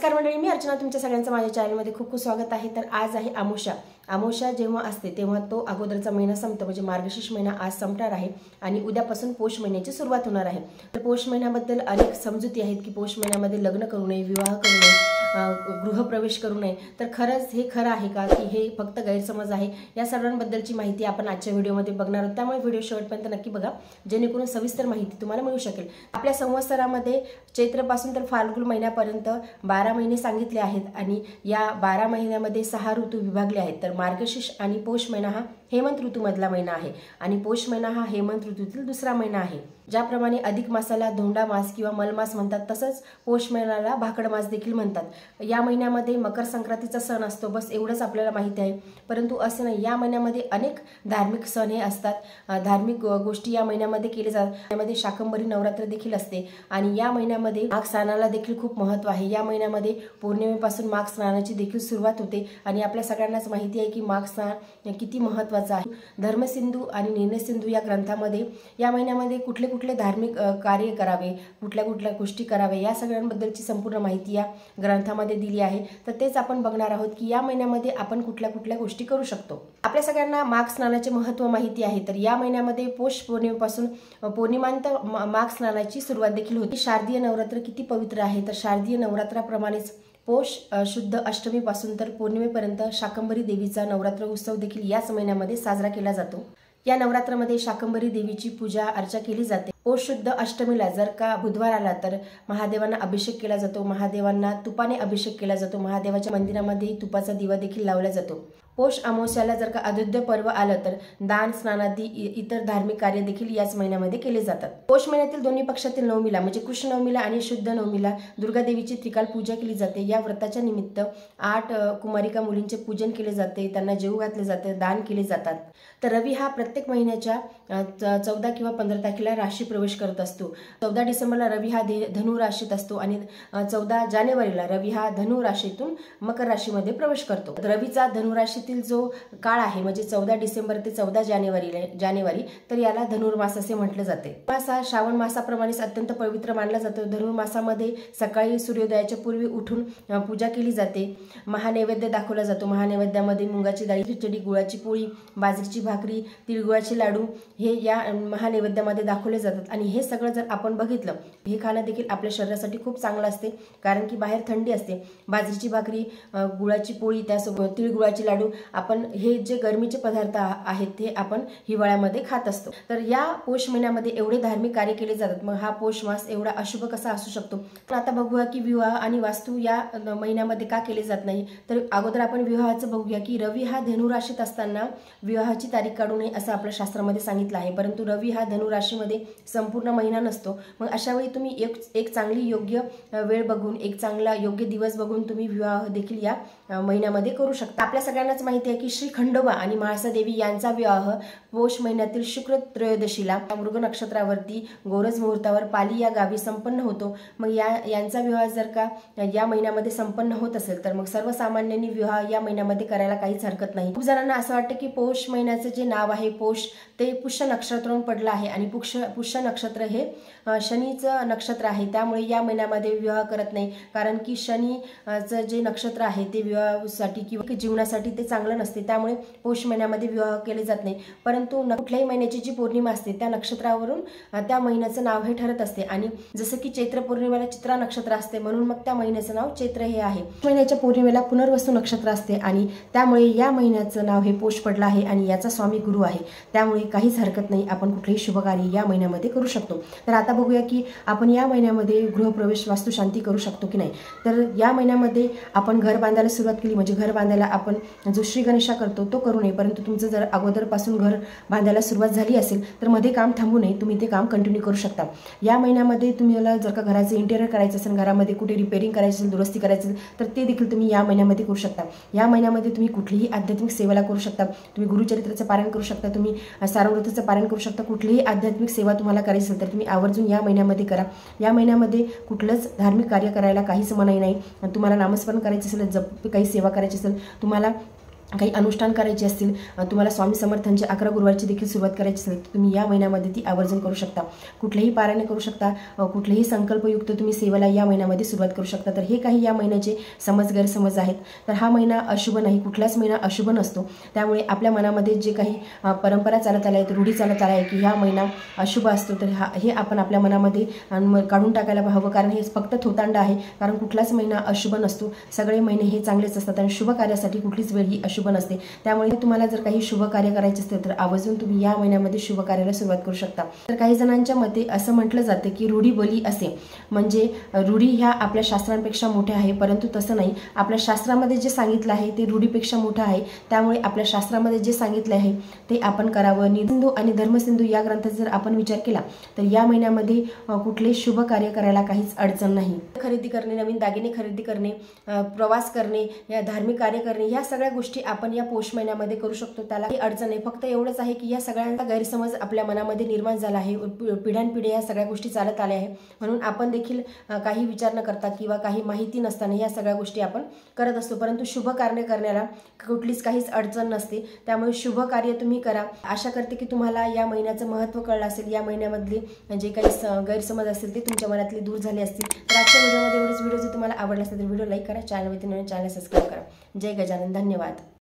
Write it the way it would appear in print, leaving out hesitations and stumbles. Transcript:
नमस्कार मंडळी, मी अर्चना तुमच्या सगळ्यांचं माझ्या चॅनलमध्ये खूप खूप स्वागत आहे। तर आज आहे अमावस्या। अमावस्या जेव्हा असते तेव्हा तो अगोदरचा महिना संपतो, म्हणजे मार्गशीर्ष महिना आज संपणार आहे आणि उद्यापासून पौष महिन्याची सुरुवात होणार आहे। तर पौष महिन्याबद्दल अनेक समजुती आहेत की पौष महिन्यामध्ये लग्न करू नये, विवाह करू नये, गृहप्रवेश करू नये। तर खरंच हे खरं आहे का की हे फक्त गैरसमज आहे? या सर्वांबद्दलची माहिती आपण आजच्या व्हिडिओमध्ये बघणार आहोत, त्यामुळे व्हिडिओ शेवटपर्यंत नक्की बघा जेणेकरून सविस्तर माहिती तुम्हाला मिळू शकेल। आपल्या संवत्सरामध्ये चैत्रपासून तर फाल्गुन महिन्यापर्यंत 12 महिने सांगितले आहेत आणि या 12 महिन्यामध्ये 6 ऋतू विभागले आहेत। तर मार्गशीर्ष आणि पौष महिना हा हेमंत ऋतूमधला महिना आहे आणि पौष महिना हा हेमंत ऋतूतील दुसरा महिना आहे। ज्याप्रमाणे अधिक मासाला धोंडा मास किंवा मलमास म्हणतात, तसंच पौष महिन्याला भाकड मास देखील म्हणतात। या महिन्यामध्ये मकर संक्रांतीचा सण असतो, बस एवढंच आपल्याला माहिती आहे। परंतु असं नाही, या महिन्यामध्ये अनेक धार्मिक सण हे असतात, धार्मिक गोष्टी या महिन्यामध्ये केल्या जातात। यामध्ये शाकंभरी नवरात्र देखील असते आणि या महिन्यामध्ये माघ स्नानाला देखील खूप महत्त्व आहे। या महिन्यामध्ये पौर्णिमेपासून माघ स्नानाची देखील सुरुवात होते आणि आपल्या सगळ्यांनाच माहिती आहे की माघ स्नान किती महत्त्वाचं आहे। धर्मसिंधू आणि निर्णयसिंधू या ग्रंथामध्ये या महिन्यामध्ये कुठले कुठले धार्मिक कार्य करावे, कुठल्या कुठल्या गोष्टी करावे, या सगळ्यांबद्दलची संपूर्ण माहिती या ग्रंथामध्ये दिली आहे। तर तेच आपण बघणार आहोत की या महिन्यामध्ये आपण कुठल्या कुठल्या गोष्टी करू शकतो। आपल्या सगळ्यांना माघ स्नानाचे महत्त्व माहिती आहे। तर या महिन्यामध्ये पौष पौर्णिमेपासून पौर्णिमांत माघ स्नानाची सुरुवात देखील होती। शारदीय नवरात्र किती पवित्र आहे, तर शारदीय नवरात्राप्रमाणेच पौष शुद्ध अष्टमीपासून तर पौर्णिमेपर्यंत शाकंभरी देवीचा नवरात्र उत्सव देखील याच महिन्यामध्ये साजरा केला जातो। या नवरात्रामध्ये शाकंभरी देवीची पूजा अर्चा केली जाते। पौष शुद्ध अष्टमीला जर का बुधवार आला तर महादेवांना अभिषेक केला जातो, महादेवांना तुपाने अभिषेक केला जातो, महादेवाच्या मंदिरामध्ये तुपाचा दिवा देखील लावला जातो। पौष अमावस्याला जर का अद्युद्य पर्व आलं तर दान, स्नानादी इतर धार्मिक कार्य देखील याच महिन्यामध्ये केले जातात। पौष महिन्यातील दोन्ही पक्षातील नवमीला म्हणजे कृष्ण नवमीला आणि शुद्ध नवमीला दुर्गा देवीची त्रिकाल पूजा केली जाते। या व्रताच्या निमित्त 8 कुमारिका मुलींचे पूजन केले जाते, त्यांना जेवू घातले जाते, दान केले जातात। तर रवी हा प्रत्येक महिन्याच्या 14 किंवा 15 तारखेला राशी प्रवेश करत असतो। 14 डिसेंबरला रवी हा धनु राशीत असतो आणि 14 जानेवारीला रवी हा धनु राशीतून मकर राशीमध्ये प्रवेश करतो। रवीचा धनु राशीतील जो काळ आहे म्हणजे 14 डिसेंबर ते 14 जानेवारी तर याला धनुर्मास असे म्हटले जाते। मास हा श्रावण मासाप्रमाणेच अत्यंत पवित्र मानला जातो। धनुर्मासामध्ये सकाळी सूर्योदयाच्या पूर्वी उठून पूजा केली जाते, महानैवेद्य दाखवला जातो। महानैवेद्यामध्ये मुगाची डाळी, खिचडी, गुळाची पोळी, बाजरीची भाकरी, तिळगुळाचे लाडू हे या महानैवेद्यामध्ये दाखवले जातात आणि हे सगळं जर आपण बघितलं, हे खाणं देखील आपल्या शरीरासाठी खूप चांगलं असते, कारण की बाहेर थंडी असते। बाजरीची भाकरी, गुळाची पोळी, त्यासोबत तिळगुळाचे लाडू, आपण हे जे गरमीचे पदार्थ आहेत ते आपण हिवाळ्यामध्ये खात असतो। तर या पौष महिन्यामध्ये एवढे धार्मिक कार्य केले जातात, मग हा पौष मास एवढा अशुभ कसा असू शकतो? तर आता बघूया की विवाह आणि वास्तू या महिन्यामध्ये का केले जात नाही। तर अगोदर आपण विवाहाचं बघूया की रवी हा धनु राशीत असताना विवाहाची तारीख काढू नये असं आपल्या शास्त्रामध्ये सांगितलं आहे, परंतु रवी हा धनु राशीमध्ये संपूर्ण महिना नसतो। मग अशा वेळी तुम्ही एक चांगली योग्य वेळ बघून, एक चांगला योग्य दिवस बघून तुम्ही विवाह देखील या महिन्यामध्ये करू शकता। आपल्या सगळ्यांनाच माहिती आहे की श्री खंडोबा आणि म्हाळसा देवी यांचा विवाह पौष महिन्यातील शुक्र त्रयोदशीला मृग नक्षत्रावरती गोरज मुहूर्तावर पाली या गावी संपन्न होतो। मग यांचा विवाह जर का या महिन्यामध्ये संपन्न होत असेल तर मग सर्वसामान्यांनी विवाह या महिन्यामध्ये करायला काहीच हरकत नाही। खूप जणांना असं वाटतं की पौष महिन्याचं जे नाव आहे पौष ते पुष्य नक्षत्रावरून पडलं आहे आणि पुष्य नक्षत्र हे शनीचं नक्षत्र आहे, त्यामुळे या महिन्यामध्ये विवाह करत नाही, कारण की शनीचं जे नक्षत्र आहे ते विवाहासाठी किंवा जीवनासाठी ते चांगलं नसते, त्यामुळे पौष महिन्यामध्ये विवाह केले जात नाही। परंतु कुठल्याही महिन्याची जी पौर्णिमा असते त्या नक्षत्रावरून त्या महिन्याचं नाव हे ठरत असते आणि जसं की चैत्र पौर्णिमेला चित्रा नक्षत्र असते म्हणून मग त्या महिन्याचं नाव चैत्र हे आहे। महिन्याच्या पौर्णिमेला पुनर्वसू नक्षत्र असते आणि त्यामुळे या महिन्याचं नाव हे पौष पडलं आहे आणि याचा स्वामी गुरु आहे, त्यामुळे काहीच हरकत नाही, आपण कुठलेही शुभकार्य या महिन्यामध्ये करू शकतो। तर आता बघूया की आपण या महिन्यामध्ये गृहप्रवेश वास्तुशांती करू शकतो की नाही। तर या महिन्यामध्ये आपण घर बांधायला सुरुवात केली म्हणजे घर बांधायला आपण जो श्री गणेशा करतो तो करू नये, परंतु तुमचं जर अगोदरपासून घर बांधायला सुरुवात झाली असेल तर मध्ये काम थांबू नये, तुम्ही ते काम कंटिन्यू करू शकता। या महिन्यामध्ये तुम्हाला जर का घराचं इंटेरियर करायचं असेल, घरामध्ये कुठे रिपेअरिंग करायचं असेल, दुरुस्ती करायची असेल तर ते देखील तुम्ही या महिन्यामध्ये करू शकता। या महिन्यामध्ये तुम्ही कुठलीही आध्यात्मिक सेवेला करू शकता, तुम्ही गुरुचरित्राचं पारायण करू शकता, तुम्ही सारवृत्ताचं पारायण करू शकता, कुठलीही आध्यात्मिक सेवा तुम्हाला करायची असेल तर तुम्ही आवर्जून या महिन्यामध्ये करा। या महिन्यामध्ये कुठलंच धार्मिक कार्य करायला काहीच मनाई नाही। तुम्हाला नामस्मरण करायचं असेल, जप काही सेवा करायची असेल, तुम्हाला काही अनुष्ठान करायचे असतील, तुम्हाला स्वामी समर्थांचे 11 गुरुवारची देखील सुरुवात करायची असेल तर तुम्ही या महिन्यामध्ये ती आवर्जून करू शकता. कुठलेही पारायण करू शकता, कुठलेही संकल्पयुक्त तुम्ही सेवेला या महिन्यामध्ये सुरुवात करू शकता. तर हे काही या महिन्याचे गैरसमज आहेत. तर हा महिना अशुभ नाही, कुठलाच महिना अशुभ नसतो. त्यामुळे आपल्या मनामध्ये जे काही परंपरा चालत आल्या आहेत, रूढी चालत आल्या आहे की हा महिना अशुभ असतो, तर हे आपण आपल्या मनामध्ये काढून टाकायला हवं. कारण हे फक्त थोतांड आहे. कारण कुठलाच महिना अशुभ नसतो, सगळे महिने हे चांगलेच असतात आणि शुभ कार्यासाठी कुठलीच वेळ ही शुभ नसते. त्यामुळे तुम्हाला जर काही शुभ कार्य करायचे असते तर आवर्जून तुम्ही या महिन्यामध्ये शुभ कार्याला सुरुवात करू शकता. तर काही जणांच्या मते असं म्हटलं जातं की रूढी बली असे, म्हणजे रूढी ह्या आपल्या शास्त्रांपेक्षा मोठ्या आहे, परंतु तसं नाही. आपल्या शास्त्रामध्ये जे सांगितलं आहे ते रूढीपेक्षा मोठं आहे. त्यामुळे आपल्या शास्त्रामध्ये जे सांगितले आहे ते आपण करावं. निसिंधू आणि धर्मसिंधू या ग्रंथाचा जर आपण विचार केला तर या महिन्यामध्ये कुठले शुभ कार्य करायला काहीच अडचण नाही. खरेदी करणे, नवीन दागिने खरेदी करणे, प्रवास करणे, या धार्मिक कार्य करणे, ह्या सगळ्या गोष्टी आपण या पौष महिन्यामध्ये करू शकतो. त्याला काही अडचण नाही. फक्त एवढंच आहे की या सगळ्यांचा गैरसमज आपल्या मनामध्ये निर्माण झाला आहे. पिढ्यानपिढ्या या सगळ्या गोष्टी चालत आल्या आहे. म्हणून आपण देखील काही विचार न करता किंवा काही माहिती नसताना या सगळ्या गोष्टी आपण करत असतो. परंतु शुभ कार्य करण्याला कुठलीच काहीच अडचण नसते. त्यामुळे शुभ कार्य तुम्ही करा. आशा करते की तुम्हाला या महिन्याचं महत्त्व कळलं असेल. या महिन्यामधले जे काही गैरसमज असतील ते तुमच्या मनातले दूर झाले असतील. तर आजच्या व्हिडिओमध्ये एवढेच. व्हिडिओ जर तुम्हाला आवडला असेल तर व्हिडिओ लाईक करा, चॅनलवरती नवीन चॅनल सबस्क्राईब करा. जय गजानन. धन्यवाद.